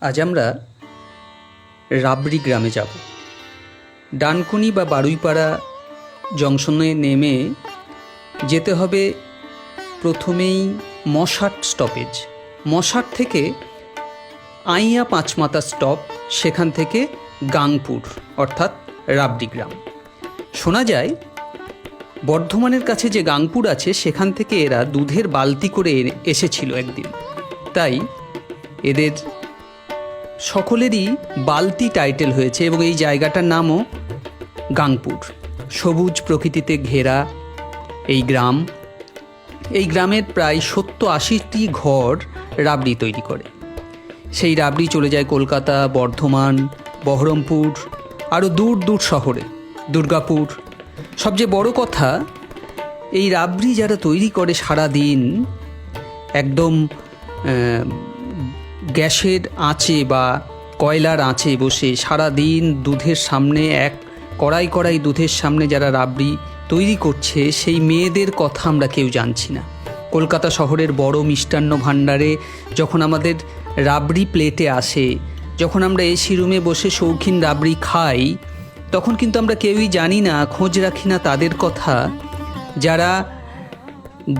আজ আমরা রাবড়ি গ্রামে যাব। ডানকুনি বা বারুইপাড়া জংশনে নেমে যেতে হবে প্রথমেই মশাট স্টপেজ। মশাট থেকে আইয়া পাঁচমাথা স্টপ, সেখান থেকে গাংপুর অর্থাৎ রাবড়ি গ্রাম। শোনা যায় বর্ধমানের কাছে যে গাংপুর আছে সেখান থেকে এরা দুধের বালতি করে এসেছিল একদিন, তাই এদের সকলেরই বালতি টাইটেল হয়েছে এবং এই জায়গাটার নামও গাংপুর। সবুজ প্রকৃতিতে ঘেরা এই গ্রামের প্রায় 70-80টি ঘর রাবড়ি তৈরি করে। সেই রাবড়ি চলে যায় কলকাতা, বর্ধমান, বহরমপুর, আরও দূর দূর শহরে, দুর্গাপুর। সবচেয়ে বড় কথা, এই রাবড়ি যারা তৈরি করে সারা দিন একদম গ্যাসের আঁচে বা কয়লার আঁচে বসে সারা দিন দুধের সামনে কড়াই কড়াই দুধের সামনে যারা রাবড়ি তৈরি করছে, সেই মেয়েদের কথা আমরা কেউ জানছি না। কলকাতা শহরের বড় মিষ্টান্ন ভাণ্ডারে যখন আমাদের রাবড়ি প্লেটে আসে, যখন আমরা এসি রুমে বসে শৌখিন রাবড়ি খাই, তখন কিন্তু আমরা কেউই জানি না, খোঁজ রাখি না তাদের কথা, যারা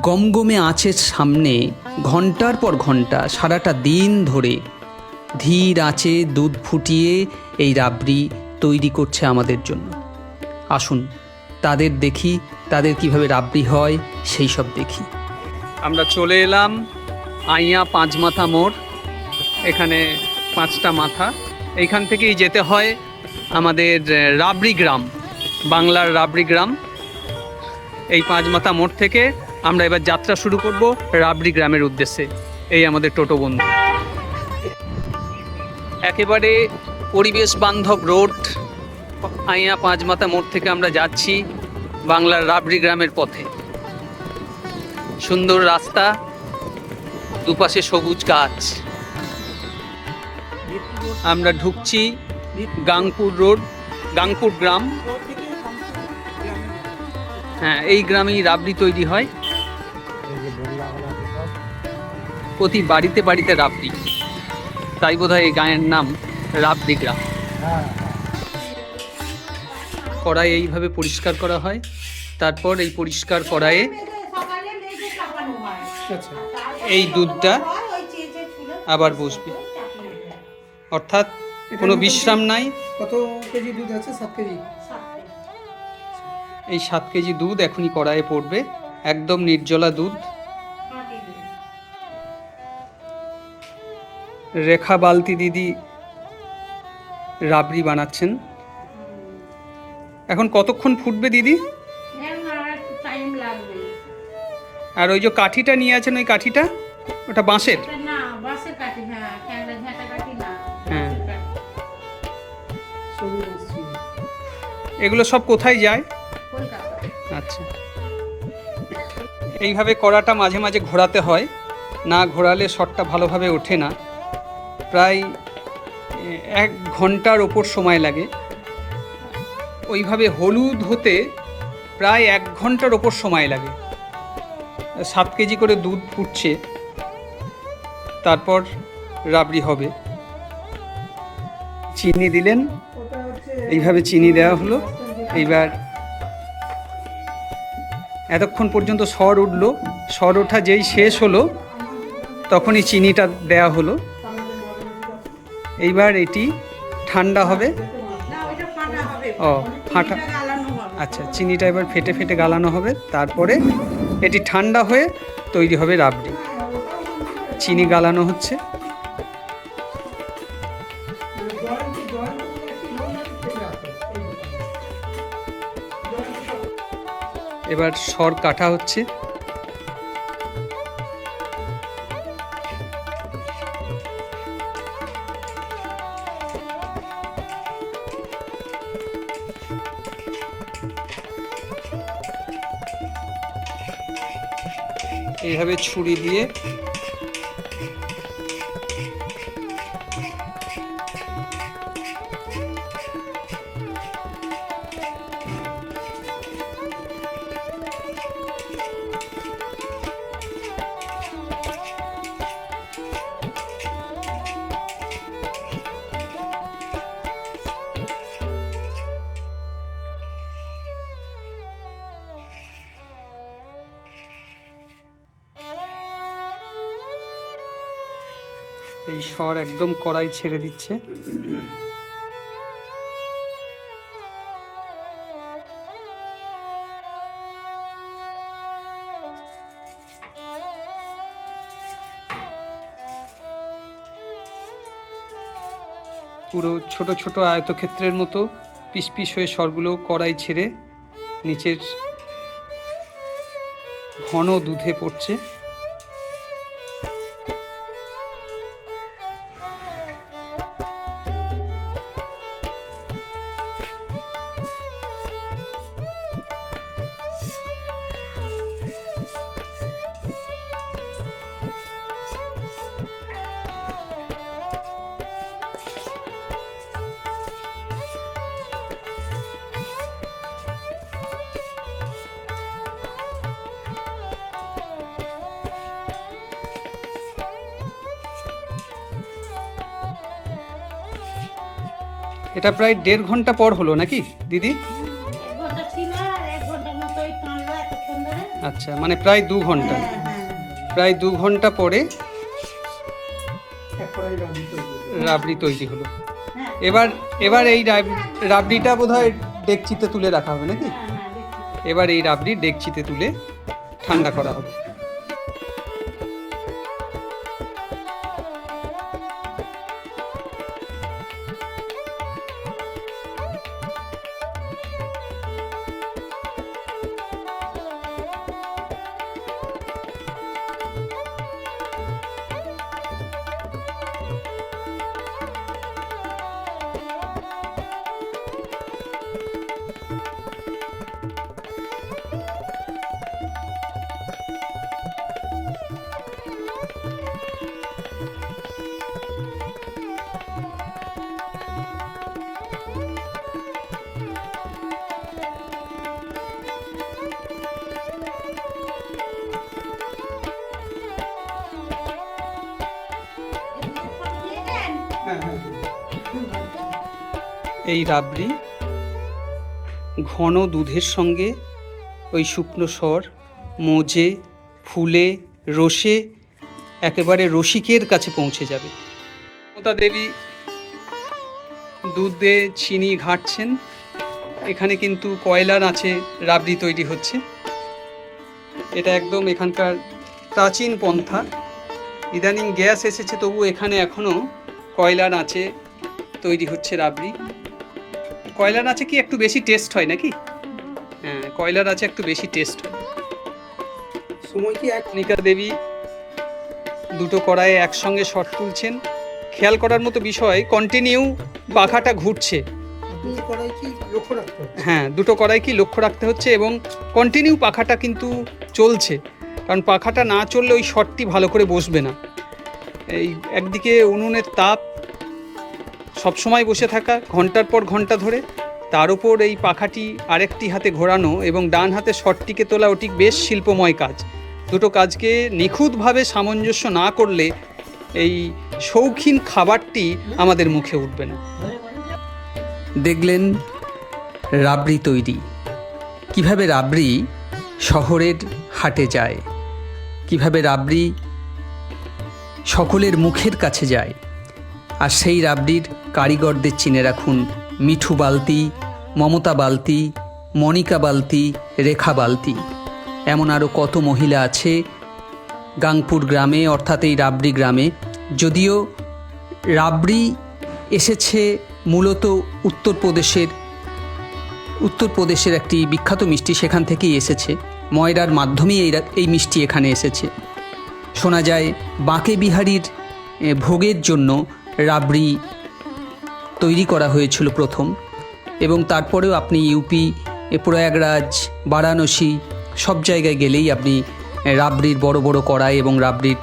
গমগমে আঁচের সামনে ঘন্টার পর ঘন্টা সারাটা দিন ধরে ধীর আঁচে দুধ ফুটিয়ে এই রাবড়ি তৈরি করছে আমাদের জন্য। আসুন তাদের দেখি, তাদের কিভাবে রাবড়ি হয় সেই সব দেখি। আমরা চলে এলাম আইয়া পাঁচমাথা মোড়। এখানে 5টা মাথা, এইখান থেকেই যেতে হয় আমাদের রাবড়ি গ্রাম, বাংলার রাবড়ি গ্রাম। এই পাঁচমাথা মোড় থেকে আমরা এবার যাত্রা শুরু করব রাবড়ি গ্রামের উদ্দেশ্যে। এই আমাদের টোটো বন্ধু। একেবারে পরিবেশ বান্ধব রোড, আইয়া পাঁচমাথা মোড় থেকে আমরা যাচ্ছি বাংলার রাবড়ি গ্রামের পথে। সুন্দর রাস্তা, দুপাশে সবুজ গাছ। আমরা ঢুকছি গাংপুর রোড, গাংপুর গ্রাম। হ্যাঁ, এই গ্রামেই রাবড়ি তৈরি হয়। প্রতি বাড়িতে বাড়িতে রাবড়ি, তাই বোধহয় এই গাঁয়ের নাম রাবড়ি গ্রাম। কড়াই এইভাবে পরিষ্কার করা হয়, তারপর এই পরিষ্কার কড়াইয়ে এই দুধটা আবার বসবে, অর্থাৎ কোনো বিশ্রাম নাই। কত কেজি দুধ আছে? 7 কেজি। এই 7 কেজি দুধ এখনই কড়াইয়ে পড়বে, একদম নির্জলা দুধ। রেখা বালতি দিদি রাবড়ি বানাচ্ছেন। এখন কতক্ষণ ফুটবে দিদি? আর ওই যে কাঠিটা নিয়ে আছেন, ওই কাঠিটা ওটা বাঁশের? হ্যাঁ, এগুলো সব কোথায় যায়? আচ্ছা, এইভাবে কড়াটা মাঝে মাঝে ঘোরাতে হয়, না ঘোরালে শটটা ভালোভাবে ওঠে না। প্রায় 1 ঘন্টার ওপর সময় লাগে। ওইভাবে হলুদ হতে প্রায় 1 ঘন্টার ওপর সময় লাগে। 7 কেজি করে দুধ ফুটছে, তারপর রাবড়ি হবে। চিনি দিলেন, এইভাবে চিনি দেওয়া হলো। এইবার এতক্ষণ পর্যন্ত সর উঠলো, সর ওঠা যেই শেষ হলো তখনই চিনিটা দেয়া হলো। এইবার এটি ঠান্ডা হবে। ও ফাটা, আচ্ছা, চিনিটা এবার ফেটে ফেটে গালানো হবে, তারপরে এটি ঠান্ডা হয়ে তৈরি হবে রাবড়ি। চিনি গালানো হচ্ছে। এবার সর কাটা হচ্ছে। এইভাবে ছুরি দিয়ে এই সর একদম কড়াই ছেড়ে দিচ্ছে। পুরো ছোট ছোট আয়তক্ষেত্রের মতো পিস পিস হয়ে সরগুলো কড়াই ছেড়ে নিচের ঘন দুধে পড়ছে। এটা প্রায় 1.5 ঘন্টা পর হলো নাকি দিদি? আচ্ছা, মানে প্রায় 2 ঘন্টা। প্রায় 2 ঘন্টা পরে রাবড়ি তৈরি হলো। এবার এই রাবড়িটা বোধহয় ডেকচিতে তুলে রাখা হবে নাকি? এবার এই রাবড়ি ডেকচিতে তুলে ঠান্ডা করা হবে। এই রাবড়ি ঘন দুধের সঙ্গে ওই শুকনো সর মজে ফুলে রসে একেবারে রসিকের কাছে পৌঁছে যাবে। মমতা দেবী দুধে চিনি ঘাটছেন। এখানে কিন্তু কয়লার আঁচে রাবড়ি তৈরি হচ্ছে। এটা একদম এখানকার প্রাচীন পন্থা। ইদানিং গ্যাস এসেছে, তবু এখানে এখনও কয়লার আঁচে তৈরি হচ্ছে রাবড়ি। কয়লার আঁচে কি একটু বেশি টেস্ট হয় নাকি? হ্যাঁ, কয়লার আঁচে একটু বেশি টেস্ট হয়। সময় কি এক কণিকা দেবী দুটো কড়াইয়ে একসঙ্গে শট তুলছেন। খেয়াল করার মতো বিষয়, কন্টিনিউ পাখাটা ঘুরছে। দুই কড়াই কি লক্ষ্য রাখতে হবে? হ্যাঁ, দুটো কড়াই কি লক্ষ্য রাখতে হচ্ছে এবং কন্টিনিউ পাখাটা কিন্তু চলছে, কারণ পাখাটা না চললে ওই শটটি ভালো করে বসবে না। এই একদিকে উনুনের তাপ সবসময় বসে থাকা ঘন্টার পর ঘন্টা ধরে, তার উপর এই পাখাটি আরেকটি হাতে ঘোরানো এবং ডান হাতে শটটিকে তোলা, ওটি বেশ শিল্পময় কাজ। দুটো কাজকে নিখুঁতভাবে সামঞ্জস্য না করলে এই শৌখিন খাবারটি আমাদের মুখে উঠবে না। দেখলেন রাবড়ি তৈরি, কিভাবে রাবড়ি শহরের হাটে যায়, কিভাবে রাবড়ি সকলের মুখের কাছে যায়। আর সেই রাবড়ির কারিগরদের চিনে রাখুন: মিঠু বালতি, মমতা বালতি, মনিকা বালতি, রেখা বালতি। এমন আরও কত মহিলা আছে গাংপুর গ্রামে, অর্থাৎ এই রাবড়ি গ্রামে। যদিও রাবড়ি এসেছে মূলত উত্তরপ্রদেশের একটি বিখ্যাত মিষ্টি, সেখান থেকেই এসেছে। ময়রার মাধ্যমেই এই মিষ্টি এখানে এসেছে। শোনা যায় বাঁকে বিহারীর ভোগের জন্য রাবড়ি তৈরি করা হয়েছিল প্রথম, এবং তারপরেও আপনি ইউপি, প্রয়াগরাজ, বারাণসী সব জায়গায় গেলেই আপনি রাবড়ির বড় বড় কড়াই এবং রাবড়ির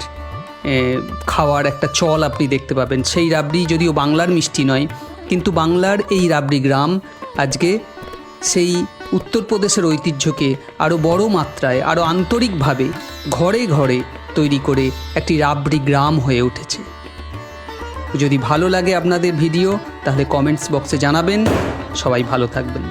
খাওয়ার একটা চল আপনি দেখতে পাবেন। সেই রাবড়ি যদিও বাংলার মিষ্টি নয়, কিন্তু বাংলার এই রাবড়ি গ্রাম আজকে সেই উত্তরপ্রদেশের ঐতিহ্যকে আরও বড় মাত্রায়, আরও আন্তরিকভাবে ঘরে ঘরে তৈরি করে একটি রাবড়ি গ্রাম হয়ে উঠেছে। যদি ভালো লাগে আপনাদের ভিডিও, তাহলে কমেন্টস বক্সে জানাবেন। সবাই ভালো থাকবেন।